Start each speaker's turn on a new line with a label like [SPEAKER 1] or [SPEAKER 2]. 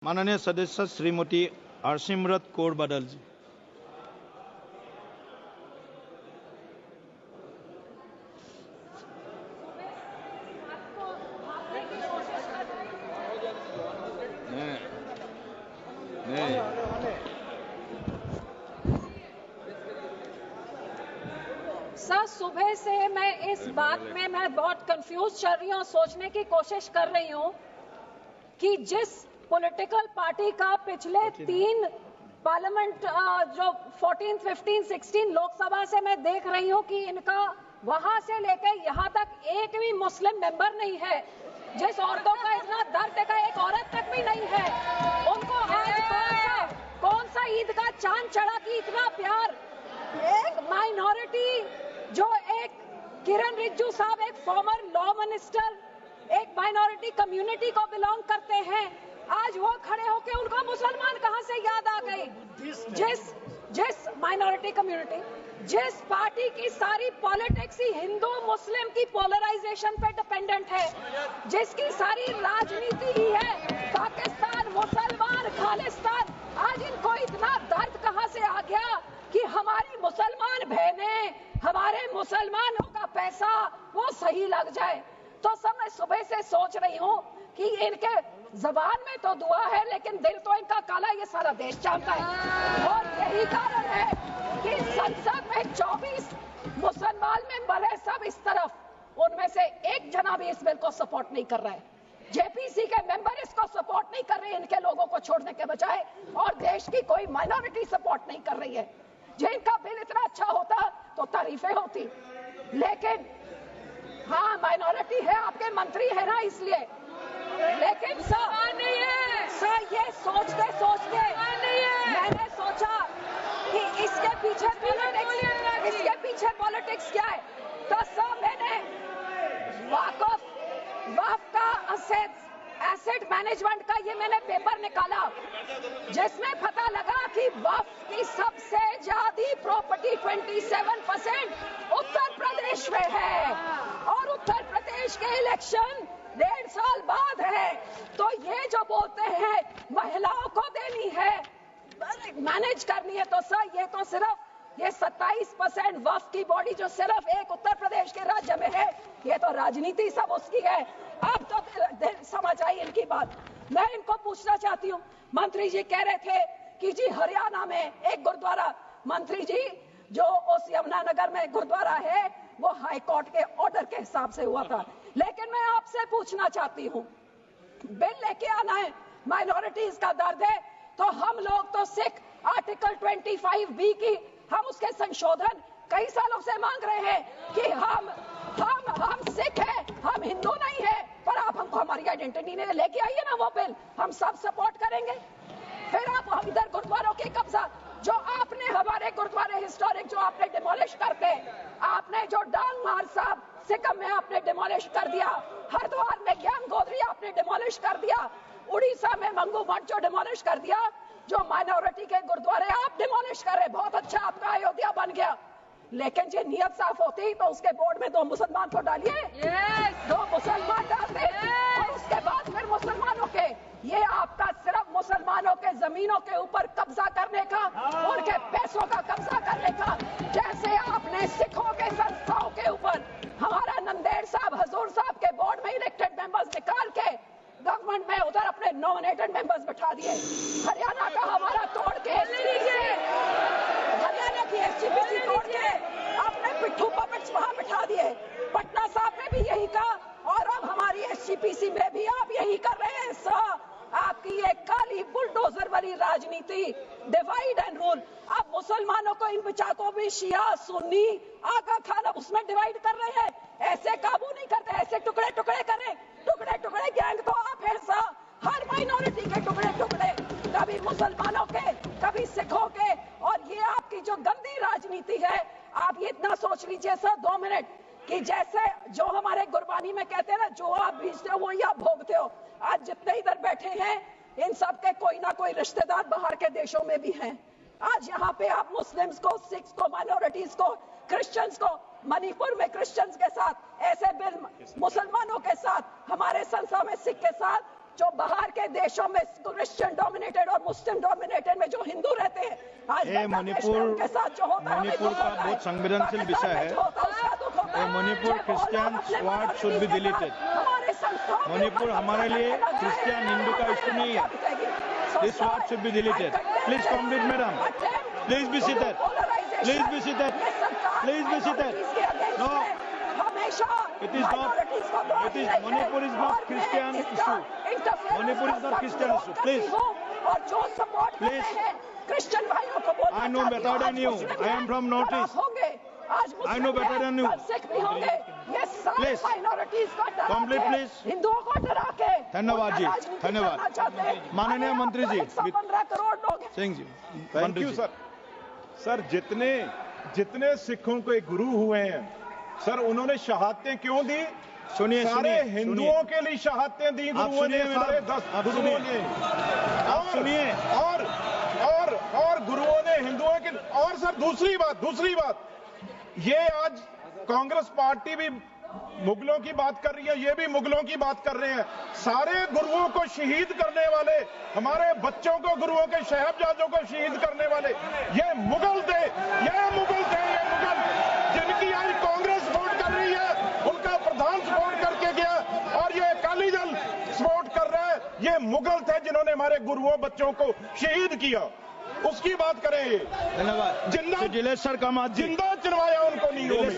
[SPEAKER 1] माननीय सदस्य श्रीमती हरसिमरत कौर बादल जी।
[SPEAKER 2] सर, सुबह से मैं इस बात में बहुत कंफ्यूज चल रही हूँ, सोचने की कोशिश कर रही हूँ कि जिस पॉलिटिकल पार्टी का पिछले 3 पार्लियामेंट जो 14, 15, 16 लोकसभा से मैं देख रही हूँ कि इनका वहां से लेकर यहाँ तक एक भी मुस्लिम मेंबर नहीं है। जिस औरतों का इतना दर्द का एक औरत तक भी नहीं है, उनको आज कौन सा ईद का चांद चढ़ा कि इतना प्यार। एक माइनॉरिटी जो एक किरण रिजिजू साहब एक फॉर्मर लॉ मिनिस्टर एक माइनॉरिटी कम्युनिटी को बिलोंग करते हैं, आज वो खड़े होके उनको मुसलमान कहां से याद आ गई। जिस माइनॉरिटी कम्युनिटी, जिस पार्टी की सारी पॉलिटिक्स ही हिंदू मुस्लिम की पोलराइजेशन पे डिपेंडेंट है, जिसकी सारी राजनीति ही है पाकिस्तान मुसलमान खालिस्तान, आज इनको इतना दर्द कहां से आ गया कि हमारी मुसलमान बहनें, हमारे मुसलमानों का पैसा वो सही लग जाए। तो सब मैं सुबह से सोच रही हूँ कि इनके जबान में तो दुआ है लेकिन दिल तो इनका काला, ये सारा देश जानता है। और यही कारण है कि संसद में 24 मुसलमान मेंबर है, सब इस तरफ, उनमें से एक जना भी इस बिल को सपोर्ट नहीं कर रहा है। जेपीसी के मेंबर इसको सपोर्ट नहीं कर रहे, इनके लोगों को छोड़ने के बजाय, और देश की कोई माइनॉरिटी सपोर्ट नहीं कर रही है। जिनका बिल इतना अच्छा होता तो तारीफें होती, लेकिन हाँ माइनॉरिटी है, आपके मंत्री है ना इसलिए, लेकिन सर नहीं है। सर ये सोचते सोचते मैंने सोचा कि इसके पीछे पॉलिटिक्स क्या है। तो सर मैंने वक्फ का एसेट मैनेजमेंट का ये मैंने पेपर निकाला, जिसमें पता लगा कि वक्फ की सबसे ज्यादा प्रॉपर्टी 27% उत्तर प्रदेश में है, और उत्तर प्रदेश के इलेक्शन 1.5 साल बाद है। तो ये जो बोलते हैं महिलाओं को देनी है, मैनेज करनी है, तो सर ये तो सिर्फ ये 27% वक्फ की बॉडी जो सिर्फ एक उत्तर प्रदेश के राज्य में है, ये तो राजनीति सब उसकी है। अब तो समझ आई इनकी बात। मैं इनको पूछना चाहती हूँ, मंत्री जी कह रहे थे कि जी हरियाणा में एक गुरुद्वारा, मंत्री जी जो उस यमुनानगर में गुरुद्वारा है वो हाई कोर्ट के ऑर्डर के हिसाब से हुआ था, लेकिन मैं आपसे पूछना चाहती हूँ, बिल लेके आना है, माइनॉरिटीज का दर्द है, तो हम लोग तो सिख आर्टिकल 25B की हम उसके संशोधन कई सालों से मांग रहे हैं कि हम सिख हैं, हम हिंदू नहीं है, पर आप हमको हमारी आइडेंटिटी नहीं लेके आइए ना वो बिल, हम सब सपोर्ट करेंगे। फिर आप हम इधर गुरुद्वारों के कब्जा, जो आपने हमारे गुरुद्वारे हिस्टोरिक जो आपने डिमोलिश करते, आपने जो डांग मार साहब सिक्किम में आपने डिमोलिश कर दिया, हरिद्वार में ज्ञान गोदरी आपने डिमोलिश कर दिया, उड़ीसा में मंगू मठ जो डिमोलिश कर दिया, जो माइनॉरिटी के गुरुद्वारे आप डिमोलिश कर रहे, बहुत अच्छा आपका अयोध्या बन गया, लेकिन जो नियत साफ होती तो उसके बोर्ड में 2 मुसलमान तो डालिए, 2 मुसलमान डाल दे, और उसके बाद फिर मुसलमानों के, ये आपका सिर्फ मुसलमानों के जमीनों के ऊपर कब्जा करने का, उनके पैसों का कब्जा करने का, जैसे आपने सिखों के संस्थाओं के ऊपर हमारा नंदेड़ साहब हजूर साहब के बोर्ड में इलेक्टेड मेंबर्स निकाल के गवर्नमेंट में उधर अपने नॉमिनेटेड मेंबर्स बैठा दिए, हरियाणा का हमारा तोड़ के, हरियाणा की एसजीपीसी तोड़ के आपने पिट्ठू पपेट्स वहां बैठा दिए, पटना साहब ने भी यही कहा, और अब हमारी एसजीपीसी में भी आप यही कर रहे हैं। सर आपकी ये काली बुलडोजर वाली राजनीति, डिवाइड एंड रूल, अब मुसलमानों को इन बिचाकों भी शिया सुन्नी आगा खान उसमें डिवाइड कर रहे हैं, ऐसे काबू नहीं करते, ऐसे टुकड़े टुकड़े करें, टुकड़े टुकड़े गैंग तो आप हैं सर, हर माइनॉरिटी के टुकड़े टुकड़े, कभी मुसलमानों के कभी सिखों के, और ये आपकी जो गंदी राजनीति है, आप ये इतना सोच लीजिए सर 2 मिनट कि जैसे जो हमारे गुरबानी में कहते हैं ना, जो आप बीजते हो वही आप भोगते हो। आज जितने इधर बैठे हैं इन सब के कोई ना कोई रिश्तेदार बाहर के देशों में भी हैं। आज यहाँ पे आप मुस्लिम्स को, सिख्स को, माइनॉरिटीज को, क्रिश्चियंस को, मणिपुर में क्रिश्चियंस के साथ ऐसे बिल, मुसलमानों के साथ, हमारे संस्था में सिख के साथ जो बाहर के देशों में क्रिश्चियन डोमिनेटेड और मुस्लिम डोमिनेटेड में जो हिंदू रहते हैं, आज
[SPEAKER 1] ये मणिपुर
[SPEAKER 2] के साथ जो होता है,
[SPEAKER 1] मणिपुर का बहुत संवेदनशील विषय है। Manipur Christians word should be deleted. Manipur हमारे लिए क्रिश्चियन हिंदू का इश्यू नहीं है। This word should be deleted. Please complete madam, please be seated, please be seated, please be seated. No, it is not, it is, Manipur is not Christian issue. Manipur is not Christian issue. Please,
[SPEAKER 2] और जो support
[SPEAKER 1] please,
[SPEAKER 2] Christian भाइयों को बोलना
[SPEAKER 1] I know better than you. I am from Northeast.
[SPEAKER 2] आज
[SPEAKER 1] I know better than you.
[SPEAKER 2] Sikh भी होंगे। ये सारे
[SPEAKER 1] Please.
[SPEAKER 2] माइनॉरिटीज को डरा
[SPEAKER 1] Complete,
[SPEAKER 2] के,
[SPEAKER 1] please.
[SPEAKER 2] हिंदुओं को डरा के
[SPEAKER 1] धन्यवाद जी, धन्यवाद। माननीय मंत्री जी,
[SPEAKER 2] 115 करोड़ लोग हैं।
[SPEAKER 1] सिंह जी,
[SPEAKER 3] थैंक
[SPEAKER 1] मंत्री
[SPEAKER 3] यू
[SPEAKER 1] जी।
[SPEAKER 3] सर। सर जितने सिखों के गुरु हुए हैं सर, उन्होंने शहादतें क्यों दी?
[SPEAKER 1] सुनिए,
[SPEAKER 3] सारे
[SPEAKER 1] सुनिए,
[SPEAKER 3] हिंदुओं के लिए शहादतें दी गुरुओं ने,
[SPEAKER 1] सुनिए
[SPEAKER 3] सारे
[SPEAKER 1] मैडम,
[SPEAKER 3] 10
[SPEAKER 1] आप
[SPEAKER 3] गुरुओं
[SPEAKER 1] सुनिए।
[SPEAKER 3] ने।
[SPEAKER 1] आप सुनिए।
[SPEAKER 3] और गुरुओं ने हिंदुओं के। और सर दूसरी बात, ये आज कांग्रेस पार्टी भी मुगलों की बात कर रही है, ये भी मुगलों की बात कर रहे हैं। सारे गुरुओं को शहीद करने वाले, हमारे बच्चों को, गुरुओं के साहिबजादों को शहीद करने वाले ये मुगल थे, जिनकी आज कांग्रेस सपोर्ट कर रही है। उनका प्रधान सपोर्ट करके गया और ये अकाली दल सपोर्ट कर रहा है। ये मुगल थे जिन्होंने हमारे गुरुओं, बच्चों को शहीद किया। उसकी बात करें।
[SPEAKER 1] धन्यवाद।
[SPEAKER 3] जिंदा
[SPEAKER 1] दिलेश सर का मात जी।
[SPEAKER 3] जिंदा चुनवाया उनको नीलों में।